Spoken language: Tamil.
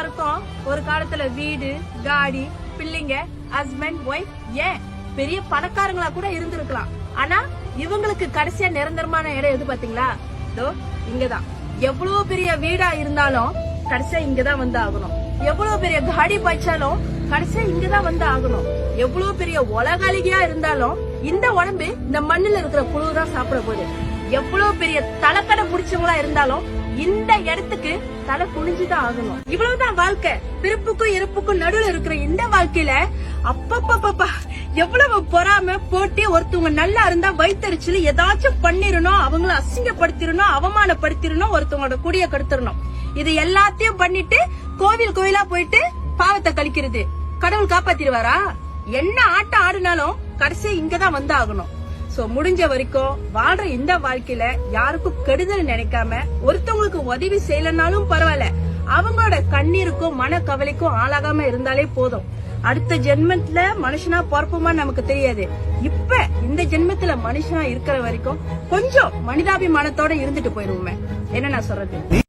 எல்லாருக்கும் ஒரு காலத்துல வீடு, காடி, பிள்ளைங்க, ஹஸ்பண்ட், ஒய்ஃப், ஏன் பெரிய பணக்காரங்களா கூட இருந்திருக்கலாம். ஆனா இவங்களுக்கு கடைசியா நிரந்தரமான இடம் எது பாத்தீங்களா? இங்கதான். எவ்வளவு பெரிய வீடா இருந்தாலும் கடைசியா இங்கதான் வந்து ஆகணும். எவ்வளவு பெரிய காடி பாய்ச்சாலும் கடைசியா இங்கதான் வந்து ஆகணும். எவ்வளவு பெரிய உலகாளிகையா இருந்தாலும் இந்த உடம்பு இந்த மண்ணில் இருக்கிற புழுதான் சாப்பிட போகுது. எவ்வளவு பெரிய தலைக்கடை புடிச்சவங்களா இருந்தாலும் இந்த இடத்துக்கு தலை குனிஞ்சுதான் ஆகணும். இவ்வளவுதான் வாழ்க்கை. பிறப்புக்கும் இறப்புக்கும் நடுவுல இருக்கிற இந்த வாழ்க்கையில அப்பப்பா எவ்வளவு பொறாம போட்டி. ஒருத்தவங்க நல்லா இருந்தா வயிற்றுல ஏதாச்சும் பண்ணிரணும், அவங்கள அசிங்கப்படுத்திடணும், அவமானப்படுத்திடணும், ஒருத்தவங்களோட குடிய கெடுத்துடணும். இது எல்லாத்தையும் பண்ணிட்டு கோவிலா போயிட்டு பாவத்தை கழிக்கிறது. கடவுள் காப்பாத்திடுவாரா? என்ன ஆட்டம் ஆடுனாலும் கடைசி இங்கதான் வந்து ஆகணும். சோ முடிஞ்ச வரைக்கும் வாழ்ற இந்த வாழ்க்கையில யாருக்கும் கெடுதல் நினைக்காம, ஒருத்தவங்களுக்கு உதவி செய்யலனாலும் பரவாயில்ல, அவங்களோட கண்ணீருக்கும் மன கவலைக்கும் ஆளாகாம இருந்தாலே போதும். அடுத்த ஜென்மத்துல மனுஷனா பொறுப்புமா நமக்கு தெரியாது. இப்ப இந்த ஜென்மத்துல மனுஷனா இருக்கிற வரைக்கும் கொஞ்சம் மனிதாபிமானத்தோட இருந்துட்டு போயிருவோமே. என்ன நான் சொல்றது?